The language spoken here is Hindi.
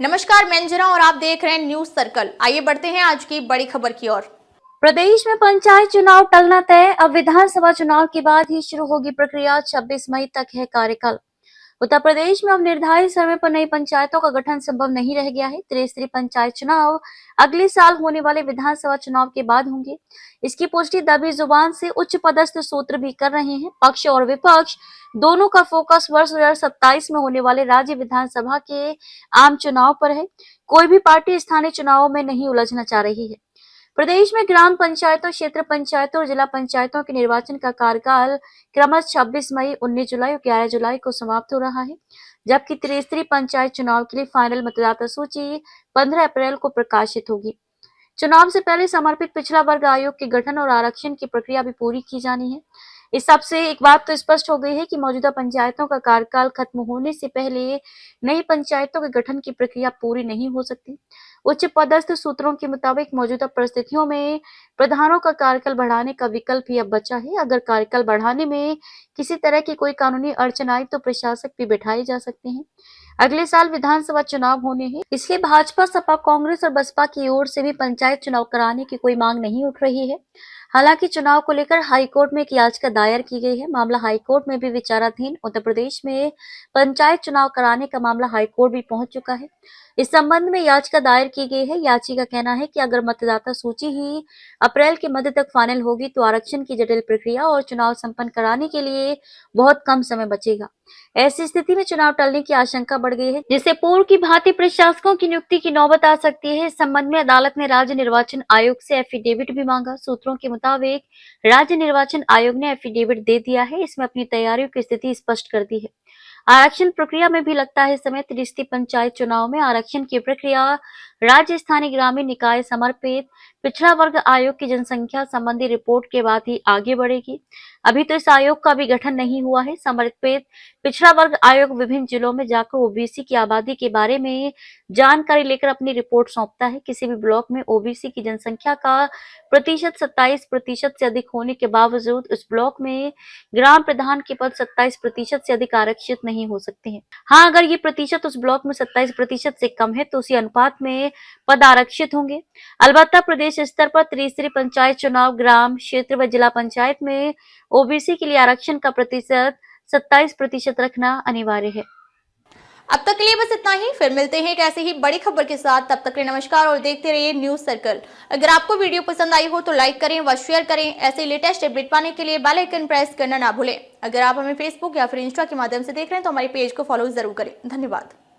नमस्कार, मैं अंजना और आप देख रहे हैं न्यूज सर्कल। आइए बढ़ते हैं आज की बड़ी खबर की ओर। प्रदेश में पंचायत चुनाव टलना तय। अब विधानसभा चुनाव के बाद ही शुरू होगी प्रक्रिया। 26 मई तक है कार्यकाल। उत्तर प्रदेश में अब निर्धारित समय पर नई पंचायतों का गठन संभव नहीं रह गया है। त्रिस्तरीय पंचायत चुनाव अगले साल होने वाले विधानसभा चुनाव के बाद होंगे। इसकी पुष्टि दबी जुबान से उच्च पदस्थ सूत्र भी कर रहे हैं। पक्ष और विपक्ष दोनों का फोकस वर्ष 2027 में होने वाले राज्य विधानसभा के आम चुनाव पर है। कोई भी पार्टी स्थानीय चुनावों में नहीं उलझना चाह रही है। प्रदेश में ग्राम पंचायतों, क्षेत्र पंचायतों और जिला पंचायतों के निर्वाचन का कार्यकाल क्रमशः 26 मई, 19 जुलाई और 11 जुलाई को समाप्त हो रहा है, जबकि त्रिस्तरीय पंचायत चुनाव के लिए फाइनल मतदाता सूची 15 अप्रैल को प्रकाशित होगी। चुनाव से पहले समर्पित पिछड़ा वर्ग आयोग के गठन और आरक्षण की प्रक्रिया भी पूरी की जानी है। इस सबसे एक बात तो स्पष्ट हो गई है कि मौजूदा पंचायतों का कार्यकाल खत्म होने से पहले नई पंचायतों के गठन की प्रक्रिया पूरी नहीं हो सकती। उच्च पदस्थ सूत्रों के मुताबिक मौजूदा परिस्थितियों में प्रधानों का कार्यकाल बढ़ाने का विकल्प ही अब बचा है। अगर कार्यकाल बढ़ाने में किसी तरह की कोई कानूनी अड़चन आई तो प्रशासक भी बैठाए जा सकते हैं। अगले साल विधानसभा चुनाव होने हैं, इसलिए भाजपा, सपा, कांग्रेस और बसपा की ओर से भी पंचायत चुनाव कराने की कोई मांग नहीं उठ रही है। हालांकि चुनाव को लेकर हाईकोर्ट में एक याचिका दायर की गई है। मामला हाईकोर्ट में भी विचाराधीन। उत्तर प्रदेश में पंचायत चुनाव कराने का मामला हाईकोर्ट भी पहुंच चुका है। इस संबंध में याचिका दायर की गई है। याचिका का कहना है कि अगर मतदाता सूची ही अप्रैल के मध्य तक फाइनल होगी तो आरक्षण की जटिल प्रक्रिया और चुनाव संपन्न कराने के लिए बहुत कम समय बचेगा। ऐसी स्थिति में चुनाव टलने की आशंका बढ़ गई है, जिससे पूर्व की भांति प्रशासकों की नियुक्ति की नौबत आ सकती है। इस संबंध में अदालत ने राज्य निर्वाचन आयोग से एफिडेविट भी मांगा। सूत्रों के मुताबिक राज्य निर्वाचन आयोग ने एफिडेविट दे दिया है। इसमें अपनी तैयारियों की स्थिति स्पष्ट कर दी है। आरक्षण प्रक्रिया में भी लगता है समय। त्रिस्तरीय पंचायत चुनाव में आरक्षण की प्रक्रिया राज्य स्थानीय ग्रामीण निकाय समर्पित पिछड़ा वर्ग आयोग की जनसंख्या संबंधी रिपोर्ट के बाद ही आगे बढ़ेगी। अभी तो इस आयोग का भी गठन नहीं हुआ है। समर्पित पिछड़ा वर्ग आयोग विभिन्न जिलों में जाकर ओबीसी की आबादी के बारे में जानकारी लेकर अपनी रिपोर्ट सौंपता है। किसी भी ब्लॉक में ओबीसी की जनसंख्या का प्रतिशत 27% से अधिक होने के बावजूद उस ब्लॉक में ग्राम प्रधान के पद 27% से अधिक आरक्षित नहीं हो सकते हैं। हाँ, अगर ये प्रतिशत उस ब्लॉक में 27% से कम है तो उसी अनुपात में पद आरक्षित होंगे। अलबत्ता प्रदेश स्तर पर त्रिस्तरीय पंचायत चुनाव ग्राम, क्षेत्र व जिला पंचायत में ओबीसी के लिए आरक्षण का प्रतिशत 27% रखना अनिवार्य है। अब तक के लिए बस इतना ही। फिर मिलते हैं एक ऐसे ही बड़ी खबर के साथ। तब तक के लिए नमस्कार और देखते रहिए न्यूज सर्कल। अगर आपको वीडियो पसंद आई हो तो लाइक करें व शेयर करें। ऐसे लेटेस्ट अपडेट पाने के लिए बेल आइकन प्रेस करना ना भूलें। अगर आप हमें फेसबुक या फिर इंस्टा के माध्यम से देख रहे हैं तो हमारे पेज को फॉलो जरूर करें। धन्यवाद।